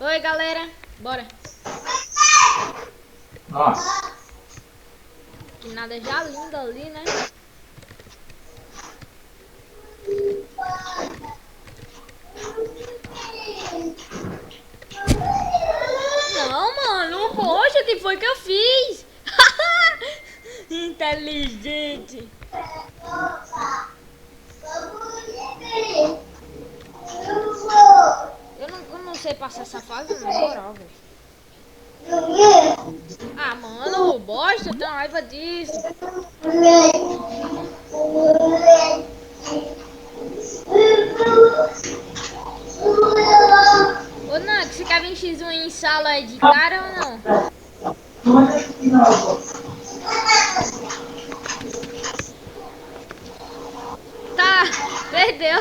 Oi, galera. Bora. Nossa. Que nada já lindo ali, né? Não, mano. Poxa, o que foi que eu fiz? Inteligente. Eu não sei passar essa fase, na moral, velho. Ah, mano, bosta, eu tenho raiva disso. Ô, Nax, você quer vir X1 em sala de cara ou não? Tá, perdeu.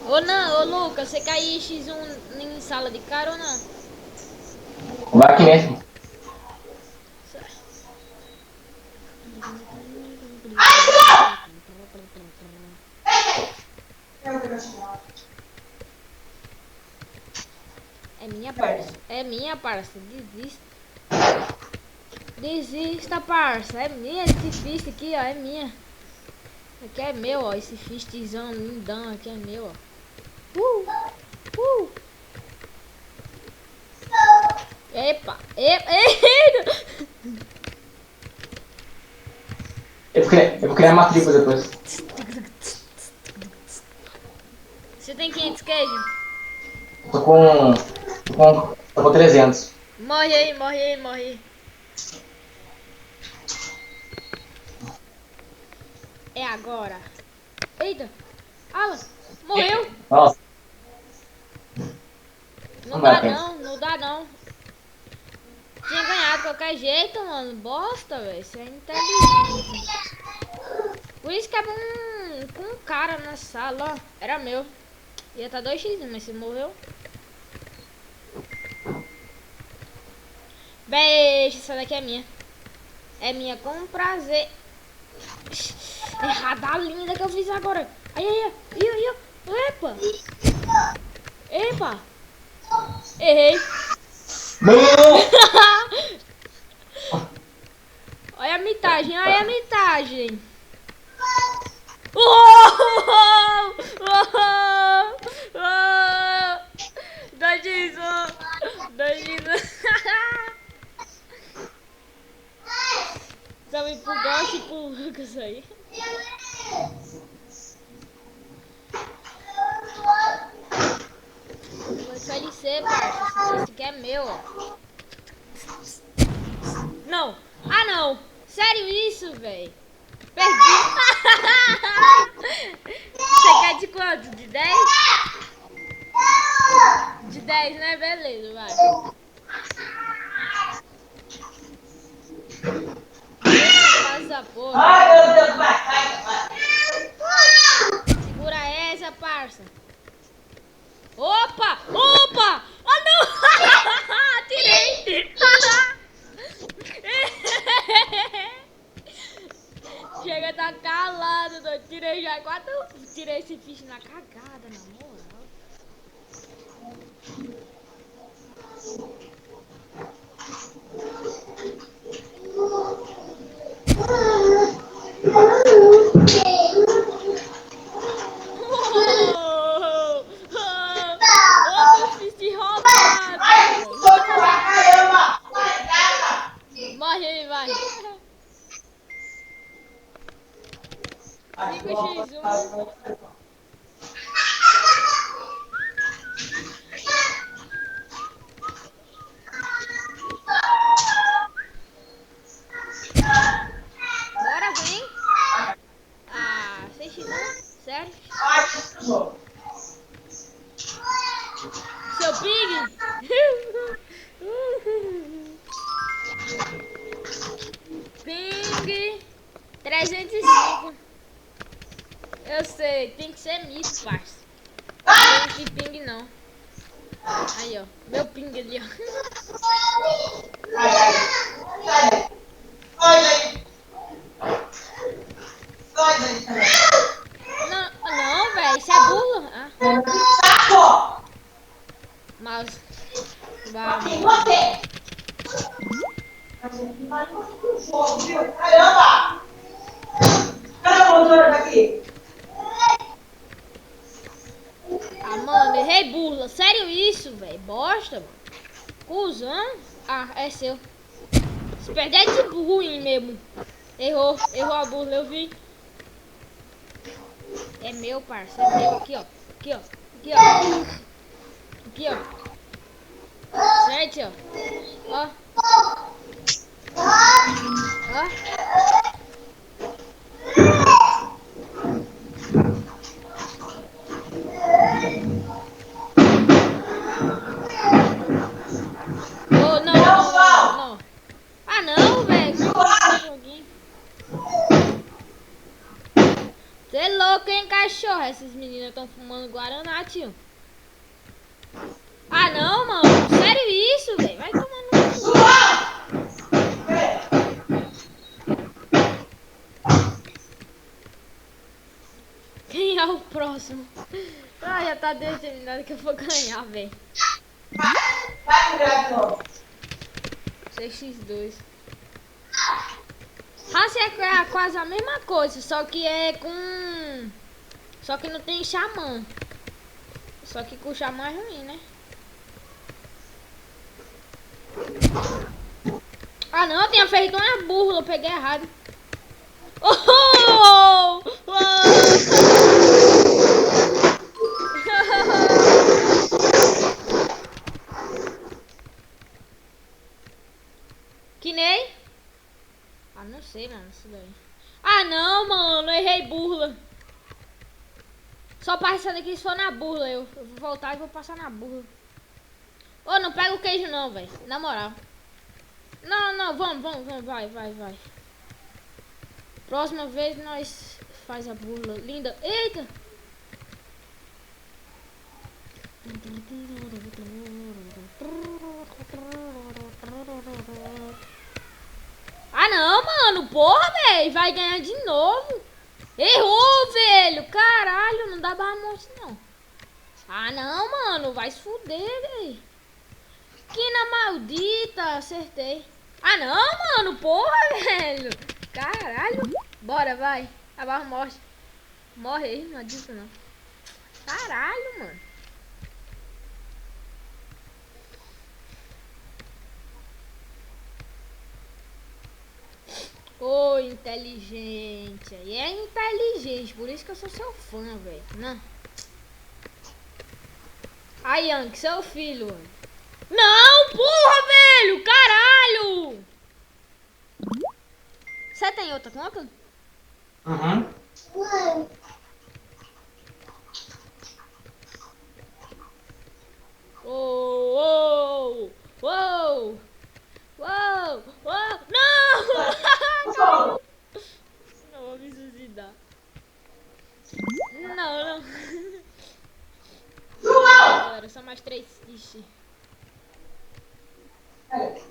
Ô, não, ô, Lucas, você quer ir X1 em sala de cara ou não? Vai aqui mesmo. É minha parça. É minha parça. Desista. Desista, parça. É minha esse fist aqui, ó. É minha. Aqui é meu, ó. Esse fistzão lindão aqui é meu, ó. Uh! Epa! Epa! Eu vou criar uma tribo depois. Você tem 500 queijo? Tô com 300. Morre aí, morre aí, morre aí. É agora. Eita! Alan! Morreu! Nossa, Não não vai dá tempo. não, não dá não. Tinha ganhado de qualquer jeito, mano. Bosta, velho. Isso é inteligente. Por isso que é com um cara na sala, ó. Era meu. Ia estar 2x, mas você morreu. Beijo, essa daqui é minha. É minha com prazer. Errada linda que eu fiz agora. Ai, ai, ai. Epa. Epa. Errei. Não! Olha a mitagem, olha a mitagem. Oh! Oh! Oh! 2x1. 2x1. Só me pro Gosto e pro Lucas aí. Vou SLC, parça. Esse aqui é meu, ó. Não. Ah, não. Sério isso, velho? Perdi. Você quer de quanto? De 10? De 10, né? Beleza, vai. Essa porra. Ai, meu Deus, vai. Segura essa, parça. Opa! Opa! Ah, não! Tirei! Chega, tá calado, doido. Tirei já 4. Tirei esse fish na cagada, na moral. Oh, oh, oh, meu fish roubado! Morre aí, vai. 5x1. Bora, vem. Ah, 6x1? Sério? Seu pig? Ping 305. Eu sei, tem que ser mito, parça. Não tem esse ping não. Aí, ó. Meu ping ali, ó. Não, não, velho. Isso é burro. Ah. casa. Vamos. Aqui, caramba! Cadê o motor daqui? Ah, mano, errei burla. Sério isso, velho? Bosta, mano. Cusão. Ah, é seu. Se perder é tipo ruim mesmo. Errou a burla, eu vi. É meu, parça, é meu. Aqui, ó. Aqui, ó. Aqui, ó. Aqui, ó. Certo, ó. Ó. Ó. Oh, não, não, não, não. Ah, não, velho. Como é que esse joguinho? Você é louco, hein, cachorro? Essas meninas estão fumando Guaraná, tio. Ah, não, mano. Sério isso, velho? Vai tomando. Quem é o próximo? Ah, já tá determinado que eu vou ganhar, velho. Vai virar de novo. 6x2. Raça é quase a mesma coisa, só que é com... Só que não tem xamã. Só que com o xamã é ruim, né? Ah não, tinha feito uma burla, eu peguei errado. Oh! Que nem? Ah, não sei, mano, isso daí. Ah não, mano, errei burla. Só passando aqui se for na burla, eu vou voltar e vou passar na burla. Ô, não pega o queijo não, velho, na moral. Não, vamos, vai. Próxima vez nós faz a burla. Linda. Eita! Ah não, mano. Porra, velho. Vai ganhar de novo. Errou, velho. Caralho, não dá barra monte não. Ah não, mano. Vai se fuder, velho. Que na maldita. Acertei. Ah não, mano. Porra, velho. Caralho. Bora, vai. A barra morre. Morre aí, não adianta não. Caralho, mano. Ô, inteligente. Aí é inteligente, por isso que eu sou seu fã, velho. Não. Ai, Yankee, seu filho, mano. Não, porra, velho! Caralho! Você tem outra conta? Uhum. Oh, oh, oh, oh, oh, não! Caiu. Não vou me suicidar. Não. Galera, só mais 3. Ixi. Aqui,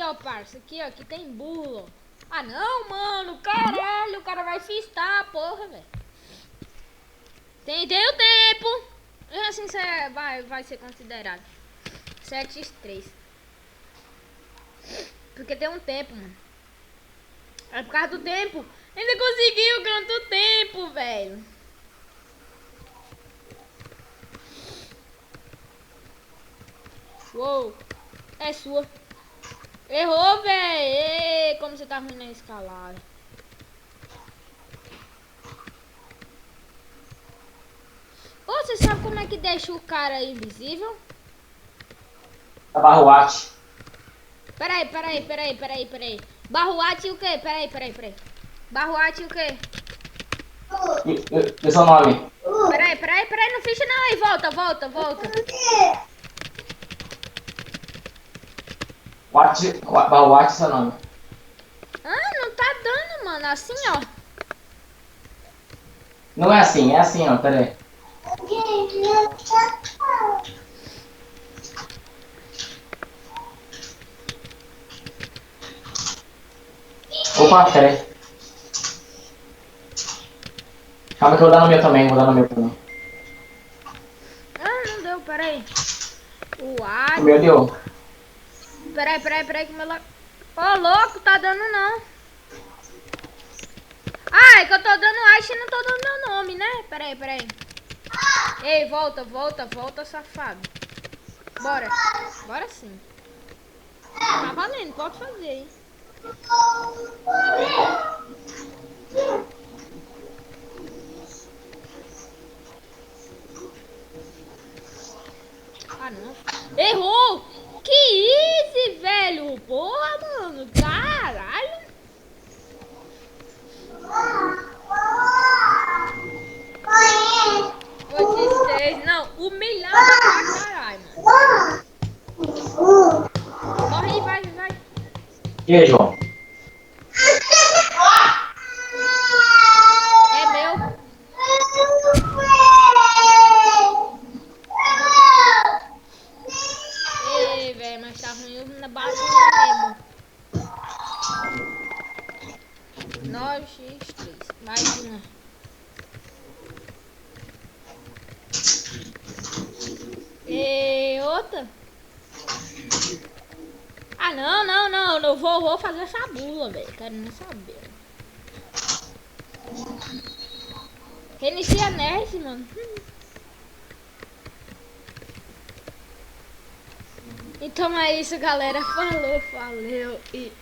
ó, parça. Aqui, ó. Aqui tem burro. Ah, não, mano. Caralho, o cara vai fistar, porra, velho. Tem o tempo. E assim você vai ser considerado. 7x3. Porque tem um tempo, mano. É por causa do tempo. Ainda conseguiu quanto tempo, velho. Uou. É sua. Errou, velho. Como você tá ruim na escalada. Ô, você sabe como é que deixa o cara invisível? A barruate. Peraí. Barruate e o quê? Peraí. Barruate e o quê? E seu nome? Peraí, não ficha não aí. Volta. Barruate, seu nome. Ah, não tá dando, mano. Assim, ó. Não é assim, ó, pera aí. Opa, pera aí. Calma que eu vou dar no meu também, peraí. O O ar. meu deu. Peraí, que meu lag... Ô, louco, tá dando não. Ah, é que eu tô dando Ash e não tô dando meu nome, né? Peraí. Ei, volta, safado. Bora sim. Tá valendo, pode fazer, hein? Ah, não. Errou! Que easy, velho! Porra, mano! Caralho! Vocês, não, humilhada pra caralho, mano. Morre aí, vai. E aí, João? É meu. Ei, velho, mas tá ruim na bagulho mesmo. 9x3. Mais uma. E outra. Ah, não vou fazer essa bula, velho. Quero nem saber. Reinicia a NES, mano. Então é isso, galera. Falou, valeu e